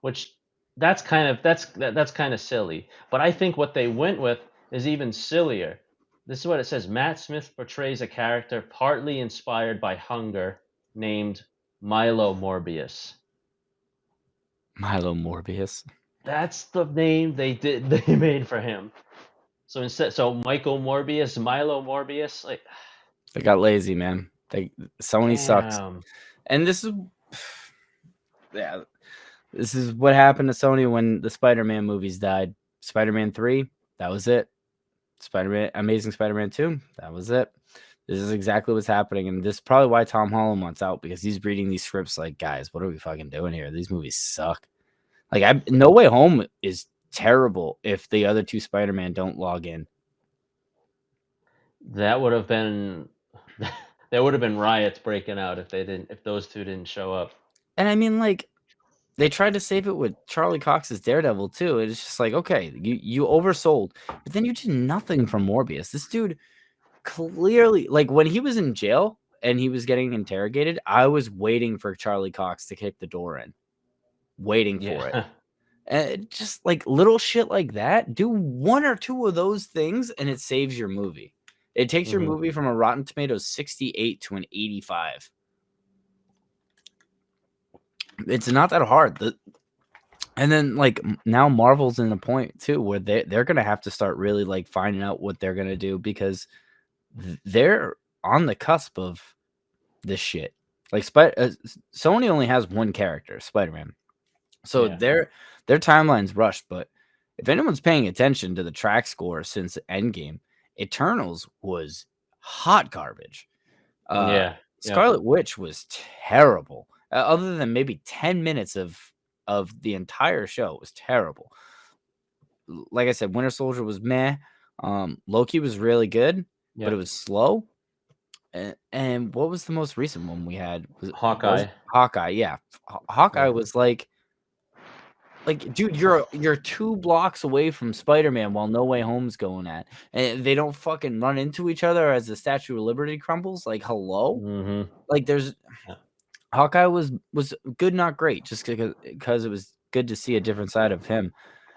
which that's kind of silly. But I think what they went with is even sillier. This is what it says: Matt Smith portrays a character partly inspired by hunger, named Milo Morbius. Milo Morbius. That's the name they made for him. So Michael Morbius, Milo Morbius, like They got lazy, man. Sony sucks. damn. And this is yeah, this is what happened to Sony when the Spider-Man movies died. Spider-Man 3, that was it. Spider-Man Amazing Spider-Man 2, that was it. This is exactly what's happening, and this is probably why Tom Holland wants out because he's reading these scripts like, guys, what are we fucking doing here? These movies suck. Like, No Way Home is terrible if the other two Spider-Man don't log in. That would have been there would have been riots breaking out if those two didn't show up. And I mean, like, they tried to save it with Charlie Cox's Daredevil too. It's just like, okay, you oversold, but then you did nothing for Morbius. This dude clearly, like, when he was in jail and he was getting interrogated, I was waiting for Charlie Cox to kick the door in, waiting for it. Yeah. And just like little shit like that, do one or two of those things and it saves your movie. It takes your hmm movie from a Rotten Tomatoes 68 to an 85. It's not that hard. And then like now Marvel's in a point too where they're gonna have to start really like finding out what they're gonna do because they're on the cusp of this shit. Like Sony only has one character, Spider-Man. So Yeah. their timeline's rushed, but if anyone's paying attention to the track score since Endgame, Eternals was hot garbage. Yeah. Yep. Scarlet Witch was terrible. Other than maybe 10 minutes of the entire show, it was terrible. Like I said, Winter Soldier was meh. Loki was really good, but it Yep. was slow. And what was the most recent one we had? Was Hawkeye. Hawkeye? Yeah, Hawkeye Yeah. was like, dude, you're 2 blocks away from Spider-Man while No Way Home's going at, and they don't fucking run into each other as the Statue of Liberty crumbles. Like, hello, hmm like there's Yeah. Hawkeye was good, not great, just because it was good to see a different side of him.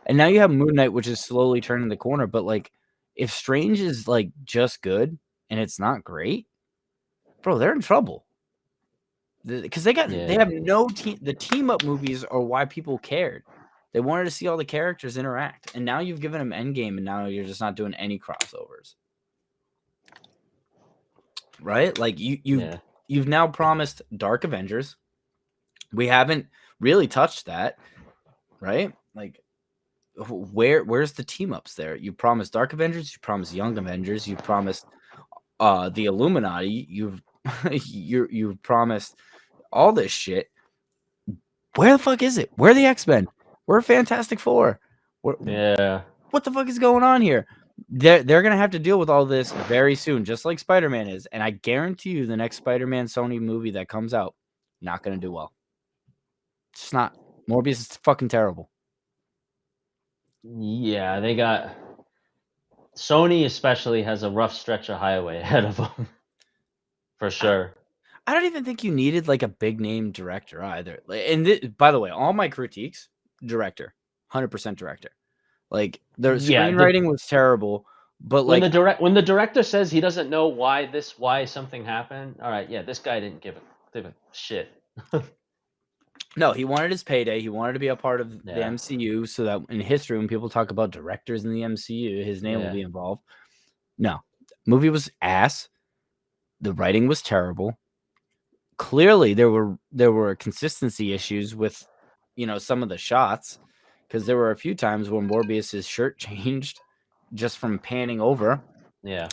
And now you have Moon Knight, which is slowly turning the corner. But like, if Strange is like just good and it's not great, bro, they're in trouble. Because they Yeah. have no team. The team up movies are why people cared. They wanted to see all the characters interact, and now you've given them Endgame, and now you're just not doing any crossovers, right? Like Yeah. you've now promised Dark Avengers. We haven't really touched that, right? Like where's the team ups there? You promised Dark Avengers, you promised Young Avengers, you promised the Illuminati, you've promised all this shit. Where the fuck is it? Where are the X-Men? Where are Fantastic Four? Yeah. What the fuck is going on here? They're gonna have to deal with all this very soon, just like Spider-Man is. And I guarantee you the next Spider-Man Sony movie that comes out, not gonna do well. It's not. Morbius is fucking terrible. Yeah. They got. Sony especially has a rough stretch of highway ahead of them, for sure. I don't even think you needed like a big name director either. And by the way, all my critiques, director, 100% director. Like the Yeah, screenwriting was terrible, but when like when the director says he doesn't know why something happened, all right, yeah, this guy didn't give a shit. no, he wanted his payday. He wanted to be a part of the Yeah, MCU so that in history, when people talk about directors in the MCU, his name will yeah, be involved. No, movie was ass. The writing was terrible. Clearly, there were consistency issues with, some of the shots, because there were a few times when Morbius's shirt changed just from panning over. yeah.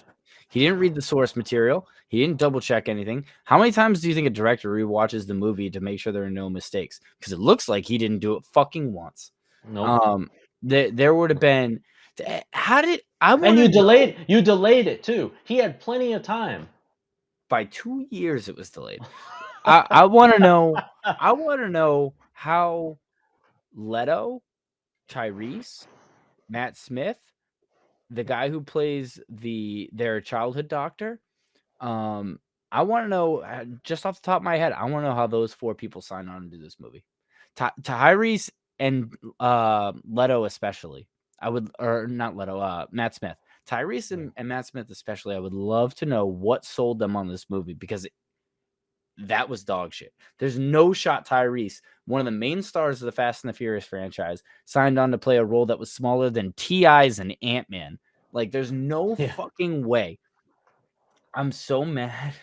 He didn't read the source material. He didn't double check anything. How many times do you think a director rewatches the movie to make sure there are no mistakes? Because it looks like he didn't do it fucking once. Nope. There would have been. How did I And want to know? you delayed it too. He had plenty of time. By 2 years, it was delayed. I want to know. I want to know how Leto, Tyrese, Matt Smith, the guy who plays their childhood doctor. I want to know, just off the top of my head, I want to know how those 4 people signed on to do this movie. Tyrese and Leto especially. I would, or not Leto, Matt Smith. Tyrese and Matt Smith especially. I would love to know what sold them on this movie, because that was dog shit. There's no shot Tyrese, one of the main stars of the Fast and the Furious franchise, signed on to play a role that was smaller than T.I.'s and Ant-Man. Like, there's no Yeah, fucking way. I'm so mad.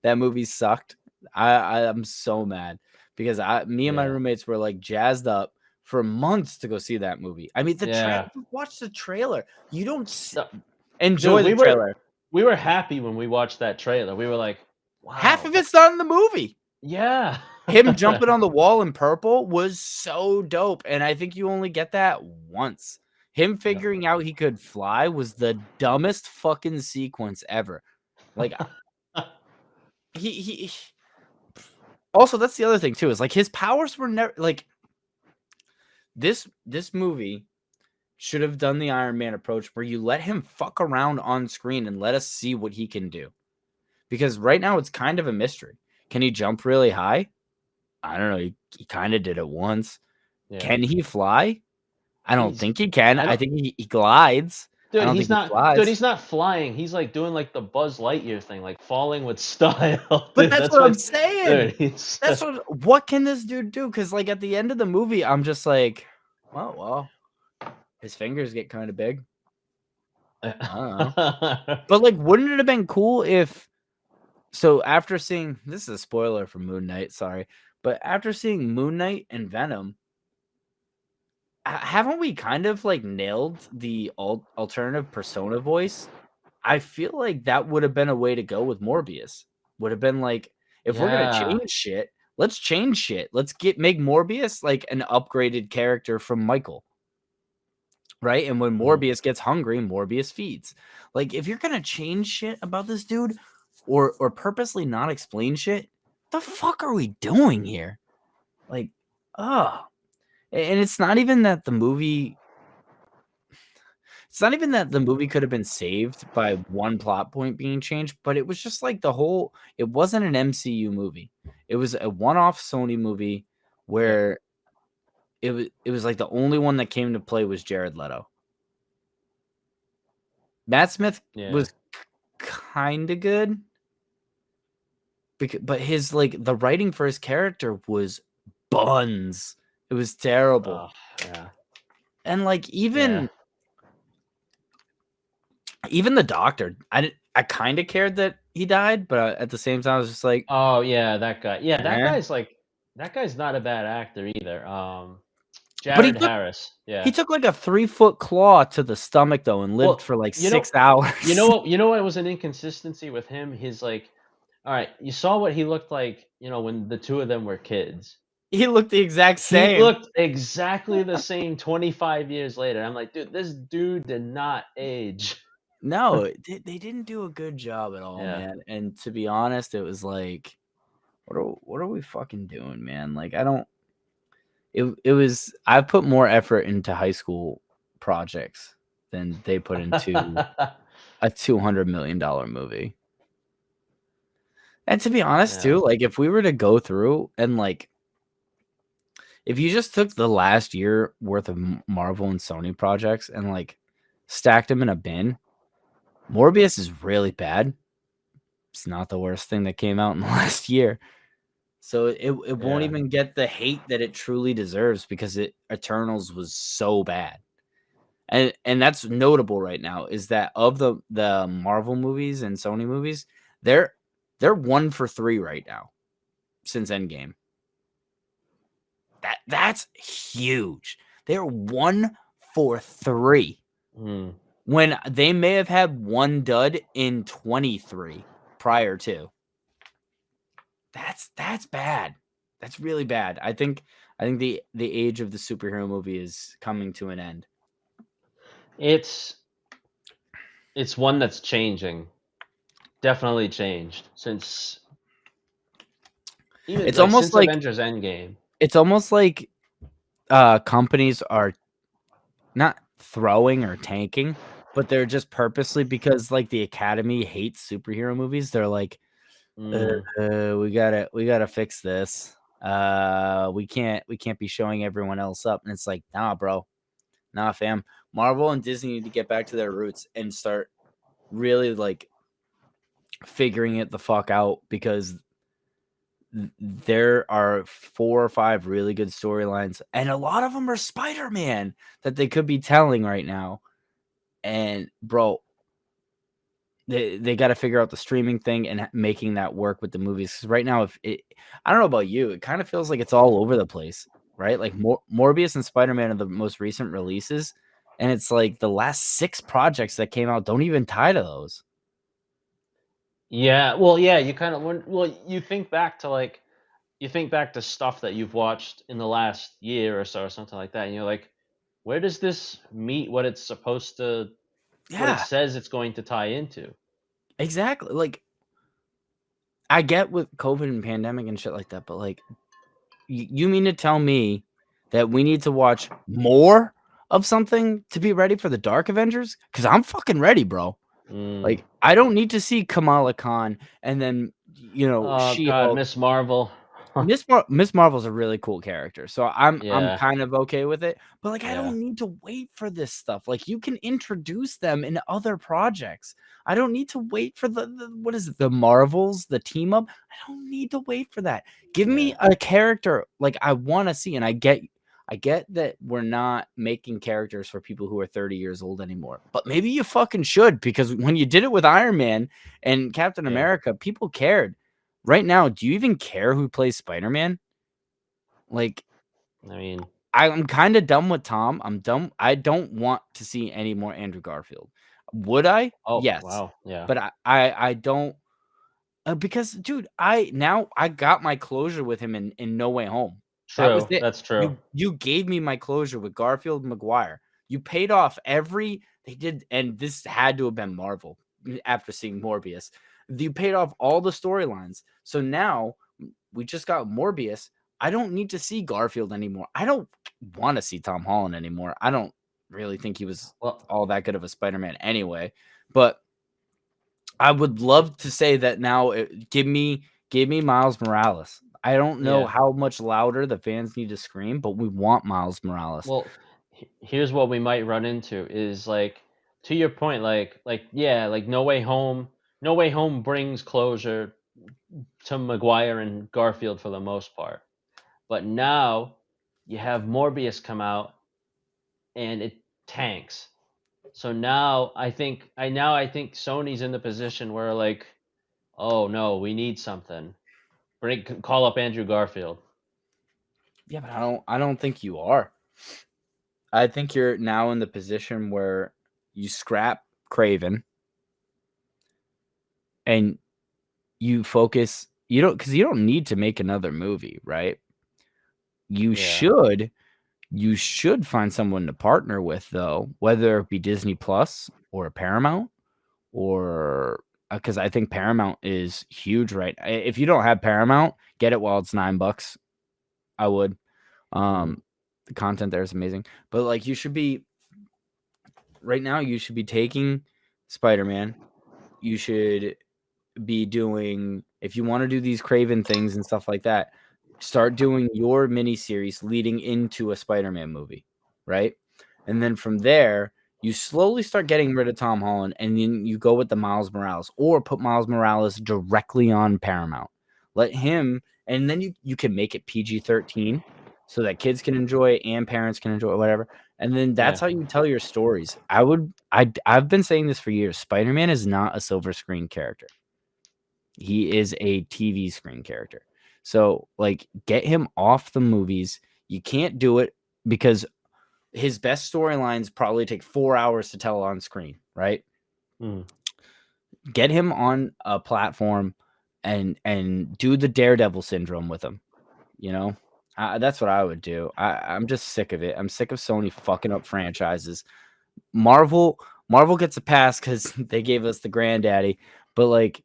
That movie sucked. I'm so mad because me and my yeah, roommates were like jazzed up for months to go see that movie. I mean, yeah. watch the trailer. You don't No, enjoy dude, the trailer. we were happy when we watched that trailer. We were like, Half wow, of it's not in the movie. yeah. Him jumping on the wall in purple was so dope, and I think you only get that once. Him Yep. figuring out he could fly was the dumbest fucking sequence ever. Like, he also, that's the other thing too, is like his powers were never like this movie should have done the Iron Man approach where you let him fuck around on screen and let us see what he can do. Because right now it's kind of a mystery. Can he jump really high? I don't know. He kind of did it once. Yeah. Can he fly? I don't He's think he can. I I don't think he glides. I Dude, don't think he flies. he's not flying. He's like doing like the Buzz Lightyear thing, like falling with style. But Dude, that's that's what I'm what saying. dude, he's That's what can this dude do? Because like at the end of the movie, I'm just like, well, his fingers get kind of big. I don't know. But like, wouldn't it have been cool if? So after seeing, this is a spoiler for Moon Knight, sorry, but after seeing Moon Knight and Venom, haven't we kind of like nailed the alternative persona voice? I feel like that would have been a way to go with Morbius. Would have been like, if we're gonna Yeah. change shit, let's change shit. Let's make Morbius like an upgraded character from Michael. Right? And when Mhm. Morbius gets hungry, Morbius feeds. Like, if you're gonna change shit about this dude, or purposely not explain shit, the fuck are we doing here? Like, oh, and it's not even that the movie. It's not even that the movie could have been saved by one plot point being changed, but it was just like it wasn't an MCU movie. It was a one-off Sony movie Yep. where it was like the only one that came to play was Jared Leto. Matt Smith Yeah. was kind of good, but his like the writing for his character was buns. It was terrible. Oh, yeah. And like Yeah. even the doctor, I kind of cared that he died, but at the same time I was just like, Oh, yeah, that guy. Yeah, eh. that guy's not a bad actor either. But Jared Harris. he Yeah. took like a 3-foot claw to the stomach though and lived Well, for like 6 hours. you know what was an inconsistency with him? His like, all right, you saw what he looked like, when the two of them were kids. He looked the exact He same. looked exactly the same 25 years later. I'm like, dude, this dude did not age. No, they didn't do a good job at all, Yeah. man. And to be honest, it was like, what are we fucking doing, man? Like, I don't. It was. I put more effort into high school projects than they put into a $200 million movie. And to be honest, Yeah. too, like if we were to go through and like, if you just took the last year worth of Marvel and Sony projects and like stacked them in a bin, Morbius is really bad. It's not the worst thing that came out in the last year. So it won't Yeah. even get the hate that it truly deserves because Eternals was so bad. And that's notable right now is that of the Marvel movies and Sony movies, they're 1 for 3 right now since Endgame. That's huge. They're 1 for 3 Mm. when they may have had 1 dud in 23 prior to. That's bad. That's really bad. I think the age of the superhero movie is coming to an end. It's one that's changing. Definitely changed since even It's like almost since like Avengers Endgame. companies are not throwing or tanking, but they're just purposely because like the Academy hates superhero movies. They're like, Mm. we gotta fix this. We can't be showing everyone else up. And it's like, nah, bro, nah, fam. Marvel and Disney need to get back to their roots and start really like figuring it the fuck out because there are 4 or 5 really good storylines, and a lot of them are Spider-Man that they could be telling right now. And bro, they got to figure out the streaming thing and making that work with the movies. 'Cause right now, if it, I don't know about you, it kind of feels like it's all over the place, right? Like Morbius and Spider-Man are the most recent releases, and it's like the last 6 projects that came out don't even tie to those. Yeah. Well, yeah. You kind of well, you think back to like you think back to stuff that you've watched in the last year or so or something like that, and you're like, where does this meet what it's supposed to, what it Yeah, says it's going to tie into? exactly. Like I get with COVID and pandemic and shit like that, but like you mean to tell me that we need to watch more of something to be ready for the Dark Avengers? Because I'm fucking ready, bro. Mm. Like, I don't need to see Kamala Khan and then, Oh God, She-Hulk. Miss Marvel. Miss Marvel's a really cool character, so I'm Yeah. kind of okay with it. But like, I Yeah. don't need to wait for this stuff. Like, you can introduce them in other projects. I don't need to wait for the what is it, the Marvels, the team up. I don't need to wait for that. Give Yeah. me a character like I want to see, and I get that we're not making characters for people who are 30 years old anymore, but maybe you fucking should because when you did it with Iron Man and Captain Yeah. America, people cared. Right now, do you even care who plays Spider-Man? Like, I mean, I'm kind of done with Tom. I'm done. I don't want to see any more Andrew Garfield. Would I? oh Yes, wow. Yeah. but I don't because, dude, I got my closure with him in No Way Home. That was True. it. That's true. You gave me my closure with Garfield and McGuire. You paid off every they did, and this had to have been Marvel after seeing Morbius. You paid off all the storylines. So now we just got Morbius. I don't need to see Garfield anymore. I don't want to see Tom Holland anymore. I don't really think he was Well, all that good of a Spider-Man anyway. But I would love to say that now. Give me Miles Morales. I don't know yeah. how much louder the fans need to scream, but we want Miles Morales. Well, here's what we might run into is like to your point, like yeah, like No Way Home. No Way Home brings closure to Maguire and Garfield for the most part. But now you have Morbius come out and it tanks. So now I think Sony's in the position where like, oh no, we need something. Call up Andrew Garfield. Yeah, but I don't think you are. I think you're now in the position where you scrap Craven and you focus. You don't need to make another movie, right? You Yeah. should you should find someone to partner with though, whether it be Disney Plus or Paramount or because I think Paramount is huge if you don't have Paramount, get it while it's $9. I would. Mm. The content there is amazing. But like you should be right now you should be taking Spider-Man. You should be doing, if you want to do these Craven things and stuff like that, start doing your miniseries leading into a Spider-Man movie, right? And then from there, you slowly start getting rid of Tom Holland, and then you go with the Miles Morales, or put Miles Morales directly on Paramount. Let him, and then you can make it PG-13 so that kids can enjoy it and parents can enjoy it, whatever. And then that's Yeah. how you tell your stories. I've been saying this for years. Spider-Man is not a silver screen character. He is a TV screen character. So, like, get him off the movies. You can't do it because his best storylines probably take 4 hours to tell on screen, right? Mm. Get him on a platform and do the Daredevil syndrome with him. You know, that's what I would do. I'm just sick of it. I'm sick of Sony fucking up franchises. Marvel gets a pass because they gave us the granddaddy, but like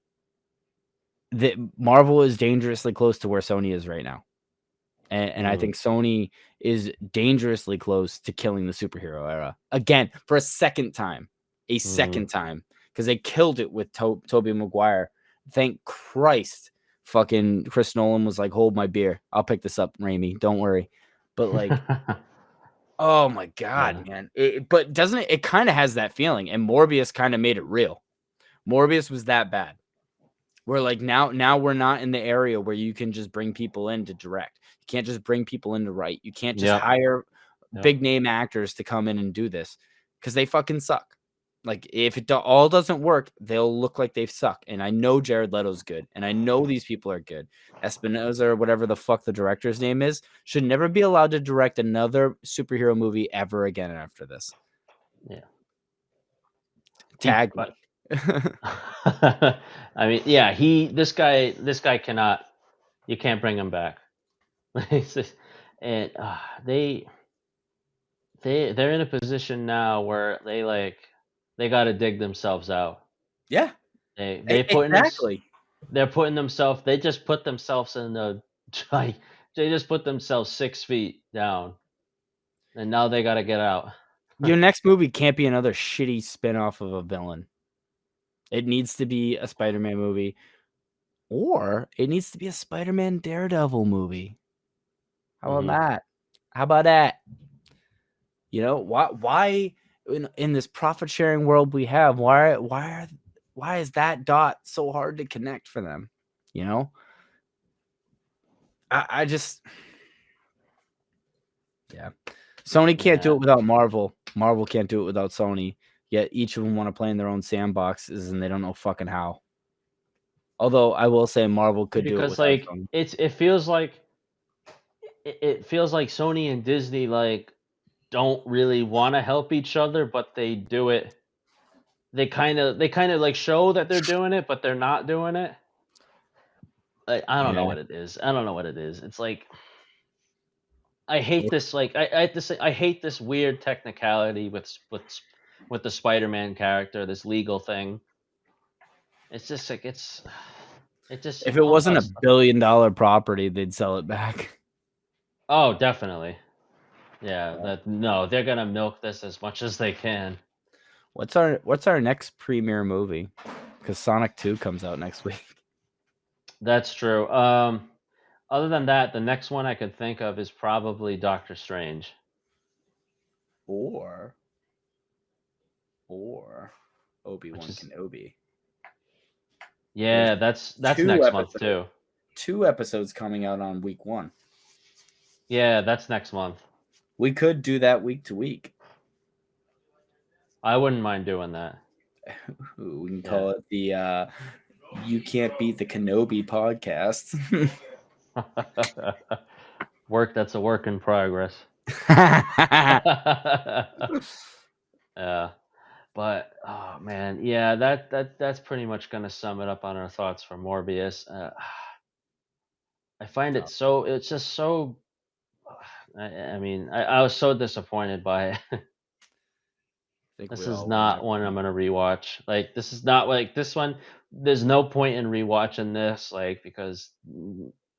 Marvel is dangerously close to where Sony is right now. And I Mm. think Sony is dangerously close to killing the superhero era again for a second time, Mm. because they killed it with Tobey Maguire. Thank Christ, fucking Chris Nolan was like, "Hold my beer, I'll pick this up, Raimi. Don't worry." But like, oh my Yeah. god, man! But doesn't it? It kind of has that feeling, and Morbius kind of made it real. Morbius was that bad. We're like now we're not in the area where you can just bring people in to direct. You can't just bring people in to write. You can't just Yep. hire Yep. big name actors to come in and do this because they fucking suck. Like if it all doesn't work, they'll look like they suck. And I know Jared Leto's good, and I know these people are good. Espinosa or whatever the fuck the director's name is should never be allowed to direct another superhero movie ever again after this. Yeah. Tag me. But I mean, yeah, this guy cannot. You can't bring him back. And they're in a position now where they got to dig themselves out. Yeah, They putting them. exactly. They're putting themselves. They just put themselves in the. Like, they just put themselves 6 feet down, and now they got to get out. Your next movie can't be another shitty spin-off of a villain. It needs to be a Spider-Man movie, or it needs to be a Spider-Man Daredevil movie. How about Hmm. that? How about that? You know, why in this profit-sharing world we have, why is that dot so hard to connect for them? You know? I just yeah. Sony can't do Yeah. it without Marvel. Marvel can't do it without Sony. Yet each of them want to play in their own sandboxes and they don't know fucking how. Although I will say Marvel could do it Because without like Sony. it feels like Sony and Disney like don't really want to help each other, but they do it. They kind of like show that they're doing it, but they're not doing it. I don't know Yeah. what it is. I don't know what it is. It's like I hate this. Like I hate this weird technicality with the Spider-Man character. This legal thing. It's just like it just If it all wasn't about a stuff. billion-dollar property, they'd sell it back. Oh, definitely. Yeah. Yeah. That no, they're gonna milk this as much as they can. What's our next premiere movie? Because Sonic 2 comes out next week. That's true. Other than that, the next one I could think of is probably Doctor Strange. Or Which Obi-Wan is Kenobi. There's yeah, that's two next month episodes too. two episodes coming out on week 1. Yeah, that's next month. We could do that week to week. I wouldn't mind doing that. Ooh, we can Yeah. call it the You Can't Beat the Kenobi podcast. That's a work in progress. Yeah. But oh man, yeah, that's pretty much gonna sum it up on our thoughts for Morbius. I find Oh, it so it's just so I mean, I was so disappointed by it. I think This we is all were. not one I'm gonna rewatch. Like this is not like this one. There's no point in rewatching this, like because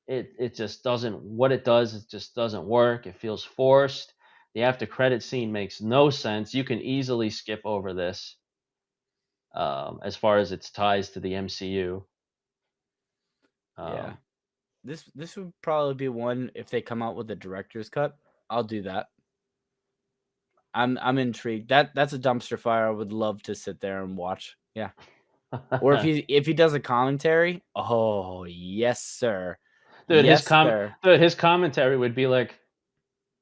it just doesn't. What it does, it just doesn't work. It feels forced. The after credit scene makes no sense. You can easily skip over this as far as its ties to the MCU. Yeah. Um, This would probably be one if they come out with a director's cut. I'll do that. I'm intrigued. That's a dumpster fire I would love to sit there and watch. Yeah. Or if he does a commentary, oh yes, sir. dude, Yes, sir. his commentary would be like,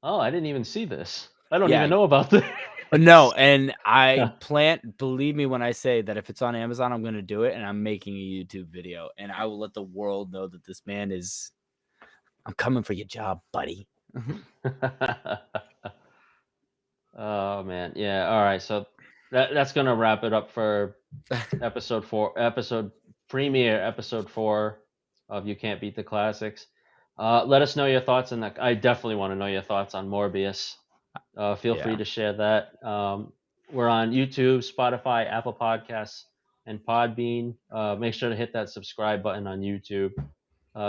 "Oh, I didn't even see this. I don't Yeah. even know about this." No, and believe me when I say that if it's on Amazon, I'm gonna do it and I'm making a YouTube video and I will let the world know that this man is I'm coming for your job, buddy. Oh man, yeah. All right, so that's gonna wrap it up for episode 4 of You Can't Beat the Classics. Let us know your thoughts on that. I definitely want to know your thoughts on Morbius. Feel free Yeah. to share that. We're on YouTube, Spotify, Apple Podcasts, and Podbean. Make sure to hit that subscribe button on YouTube.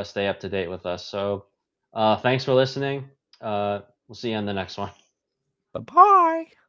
Stay up to date with us. So thanks for listening. We'll see you on the next one. Bye-bye.